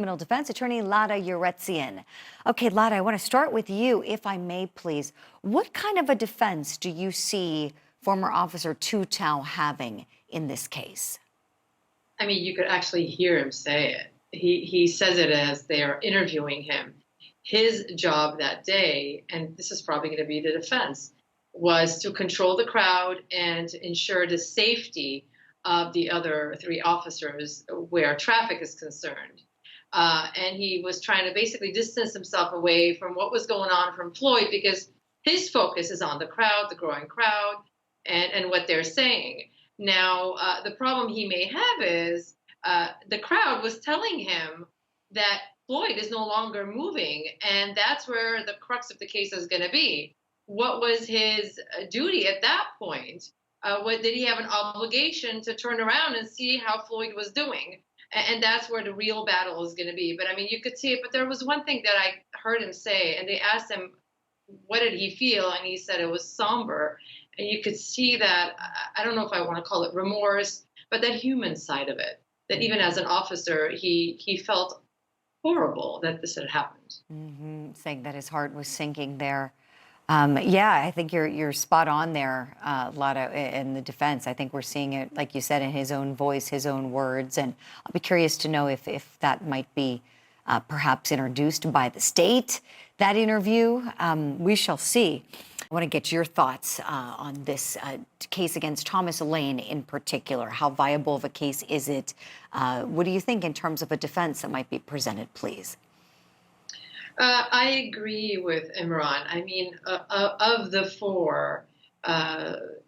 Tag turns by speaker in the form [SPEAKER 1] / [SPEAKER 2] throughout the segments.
[SPEAKER 1] Criminal defense attorney Lara Yeretsian. Okay, Lara, I want to start with you, if I may, please. What kind of a defense do you see former officer Tou Thao having in this case?
[SPEAKER 2] I mean, you could actually hear him say it. He says it as they're interviewing him. His job that day, and this is probably going to be the defense, was to control the crowd and to ensure the safety of the other three officers where traffic is concerned. And he was trying to basically distance himself away from what was going on from Floyd because his focus is on the crowd, the growing crowd, and what they're saying. Now, the problem he may have is the crowd was telling him that Floyd is no longer moving, and that's where the crux of the case is going to be. What was his duty at that point? What did he have an obligation to turn around and see how Floyd was doing? And that's where the real battle is going to be. But I mean, you could see it. But there was one thing that I heard him say, and they asked him, what did he feel? And he said it was somber. And you could see that, I don't know if I want to call it remorse, but that human side of it, that even as an officer, he felt horrible that this had happened.
[SPEAKER 1] Saying that his heart was sinking there. Yeah, I think you're spot on there, Lara, in the defense. I think we're seeing it, like you said, in his own voice, his own words. And I'll be curious to know if that might be perhaps introduced by the state, that interview. We shall see. I want to get your thoughts on this case against Thomas Lane in particular. How viable of a case is it? What do you think in terms of a defense that might be presented, please?
[SPEAKER 2] I agree with Imran. I mean, of the four,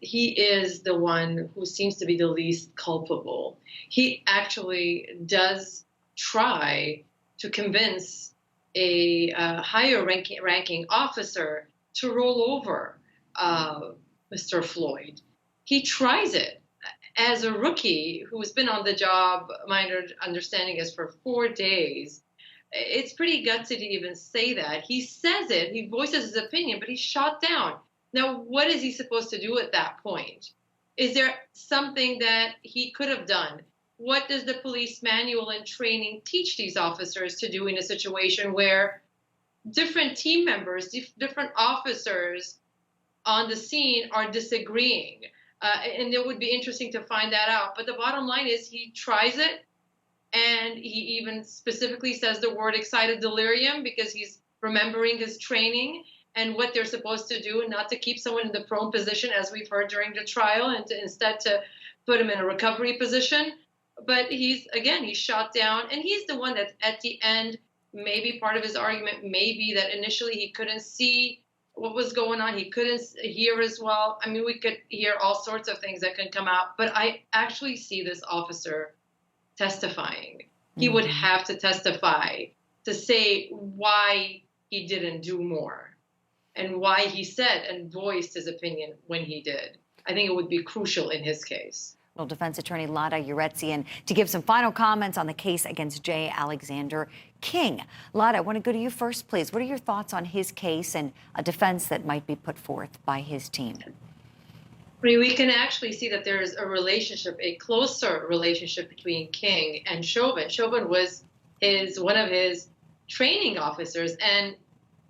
[SPEAKER 2] he is the one who seems to be the least culpable. He actually does try to convince a higher ranking officer to roll over Mr. Floyd. He tries it as a rookie who's been on the job, my understanding is for 4 days. It's pretty gutsy to even say that. He says it, he voices his opinion, but he's shot down. Now, what is he supposed to do at that point? Is there something that he could have done? What does the police manual and training teach these officers to do in a situation where different team members, different officers on the scene are disagreeing? And it would be interesting to find that out. But the bottom line is he tries it. And he even specifically says the word excited delirium because he's remembering his training and what they're supposed to do, and not to keep someone in the prone position, as we've heard during the trial, and instead to put him in a recovery position. But he's shot down, and he's the one that at the end, maybe part of his argument may be that initially he couldn't see what was going on. He couldn't hear as well. I mean, we could hear all sorts of things that can come out, but I actually see this officer testifying. He would have to testify to say why he didn't do more and why he said and voiced his opinion when he did. I think it would be crucial in his case.
[SPEAKER 1] Well, defense attorney Lara Yeretsian to give some final comments on the case against J. Alexander Kueng. Lara, I want to go to you first, please. What are your thoughts on his case and a defense that might be put forth by his team?
[SPEAKER 2] We can actually see that there is a relationship, a closer relationship between Kueng and Chauvin. Chauvin was one of his training officers. And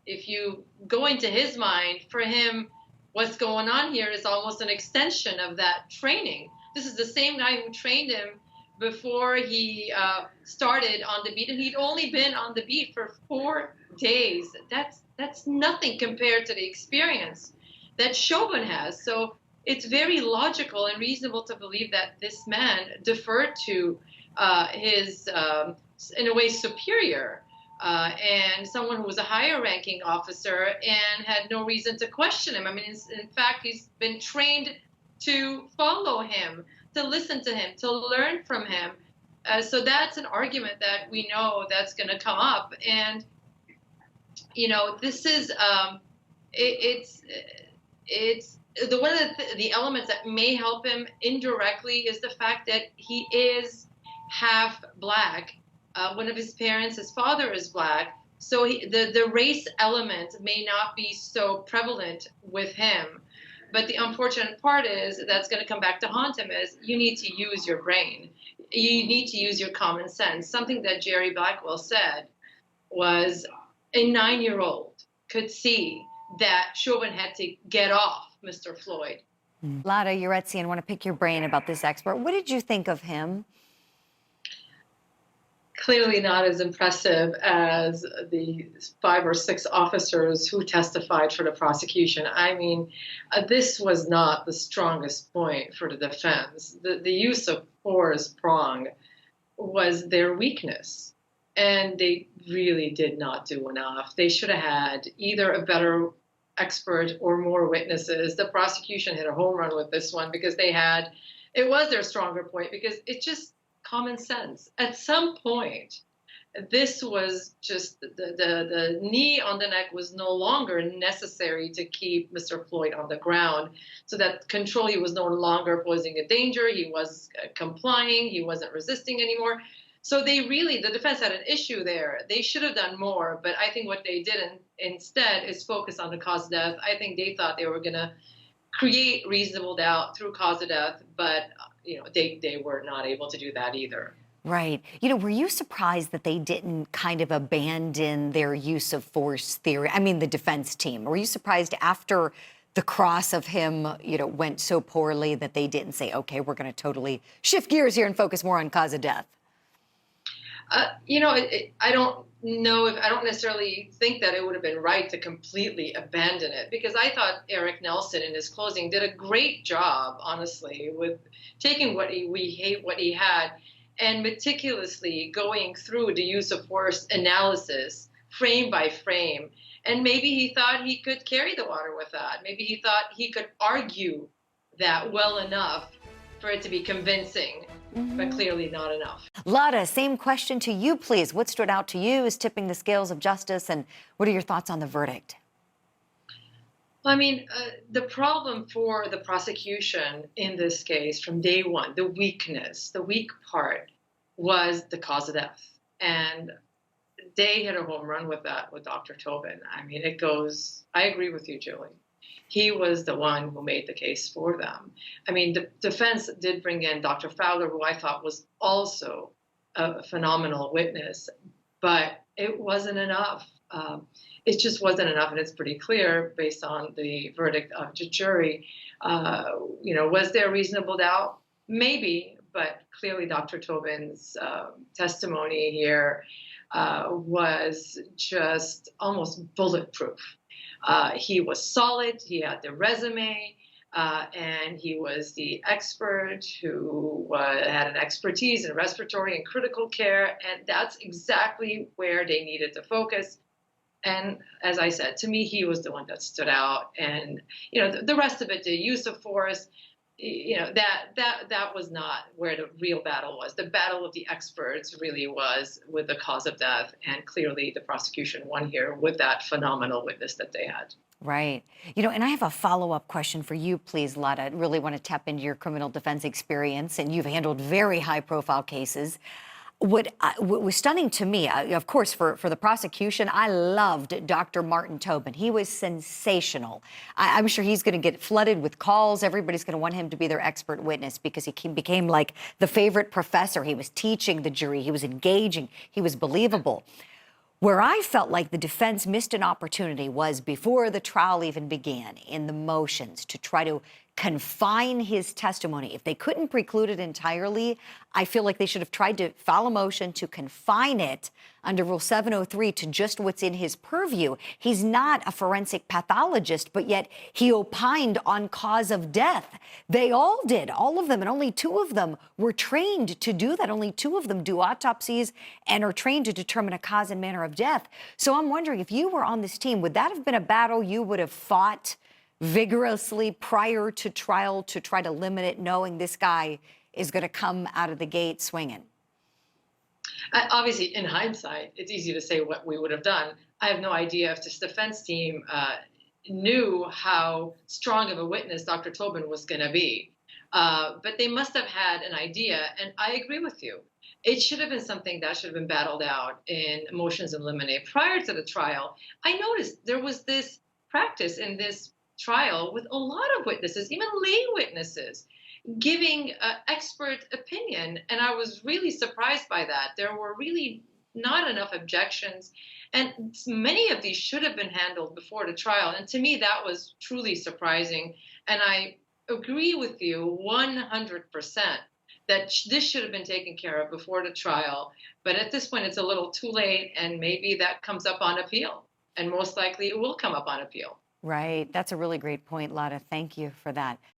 [SPEAKER 2] if you go into his mind, for him, what's going on here is almost an extension of that training. This is the same guy who trained him before he started on the beat. And he'd only been on the beat for 4 days. That's nothing compared to the experience that Chauvin has. So it's very logical and reasonable to believe that this man deferred to his, in a way, superior and someone who was a higher ranking officer and had no reason to question him. I mean, in fact, he's been trained to follow him, to listen to him, to learn from him. So that's an argument that we know that's going to come up. And, you know, this is, one of the elements that may help him indirectly is the fact that he is half black. One of his parents, his father, is black. So the race element may not be so prevalent with him. But the unfortunate part is that's going to come back to haunt him is you need to use your brain. You need to use your common sense. Something that Jerry Blackwell said was a 9-year-old could see that Chauvin had to get off Mr. Floyd.
[SPEAKER 1] Lara Yeretsian, I want to pick your brain about this expert. What did you think of him?
[SPEAKER 2] Clearly not as impressive as the 5 or 6 officers who testified for the prosecution. I mean, this was not the strongest point for the defense. The use of force prong was their weakness, and they really did not do enough. They should have had either a better expert or more witnesses. The prosecution hit a home run with this one because it was their stronger point because it just common sense. At some point, this was just the knee on the neck was no longer necessary to keep Mr. Floyd on the ground. So that control, he was no longer posing a danger. He was complying. He wasn't resisting anymore. So the defense had an issue there. They should have done more, but I think what they did instead is focus on the cause of death. I think they thought they were going to create reasonable doubt through cause of death, but they were not able to do that either.
[SPEAKER 1] Right. Were you surprised that they didn't kind of abandon their use of force theory? I mean, the defense team. Were you surprised after the cross of him, went so poorly that they didn't say, okay, we're going to totally shift gears here and focus more on cause of death?
[SPEAKER 2] I don't necessarily think that it would have been right to completely abandon it, because I thought Eric Nelson in his closing did a great job, honestly, with taking what he had and meticulously going through the use of force analysis frame by frame. And maybe he thought he could carry the water with that. Maybe he thought he could argue that well enough for it to be convincing. But clearly not enough.
[SPEAKER 1] Lara, same question to you, please. What stood out to you as tipping the scales of justice, and what are your thoughts on the verdict?
[SPEAKER 2] I mean, the problem for the prosecution in this case from day one, the weak part was the cause of death. And they hit a home run with that with Dr. Chauvin. I mean, I agree with you, Julie. He was the one who made the case for them. I mean, the defense did bring in Dr. Fowler, who I thought was also a phenomenal witness, but it wasn't enough. It just wasn't enough, and it's pretty clear based on the verdict of the jury. Was there reasonable doubt? Maybe, but clearly Dr. Chauvin's testimony here was just almost bulletproof. He was solid, he had the resume, and he was the expert who had an expertise in respiratory and critical care, and that's exactly where they needed to focus. And as I said, to me, he was the one that stood out. And, the rest of it, the use of force, that was not where the real battle was. The battle of the experts really was with the cause of death, and clearly the prosecution won here with that phenomenal witness that they had.
[SPEAKER 1] Right. And I have a follow-up question for you, please, Lara. I really want to tap into your criminal defense experience, and you've handled very high-profile cases. What was stunning to me, of course, for the prosecution, I loved Dr. Martin Tobin. He was sensational. I'm sure he's going to get flooded with calls. Everybody's going to want him to be their expert witness because he became like the favorite professor. He was teaching the jury. He was engaging. He was believable. Where I felt like the defense missed an opportunity was before the trial even began, in the motions, to try to confine his testimony. If they couldn't preclude it entirely, I feel like they should have tried to file a motion to confine it under Rule 703 to just what's in his purview. He's not a forensic pathologist, but yet he opined on cause of death. They all did, all of them, and only 2 of them were trained to do that. Only 2 of them do autopsies and are trained to determine a cause and manner of death. So I'm wondering, if you were on this team, would that have been a battle you would have fought vigorously prior to trial to try to limit it, knowing this guy is going to come out of the gate swinging?
[SPEAKER 2] Obviously, in hindsight, it's easy to say what we would have done. I have no idea if this defense team knew how strong of a witness Dr. Tobin was going to be. But they must have had an idea, and I agree with you. It should have been something that should have been battled out in motions in limine. Prior to the trial, I noticed there was this practice in this trial with a lot of witnesses, even lay witnesses, giving expert opinion. And I was really surprised by that. There were really not enough objections. And many of these should have been handled before the trial. And to me, that was truly surprising. And I agree with you 100% that this should have been taken care of before the trial. But at this point, it's a little too late. And maybe that comes up on appeal. And most likely it will come up on appeal.
[SPEAKER 1] Right. That's a really great point, Lada. Thank you for that.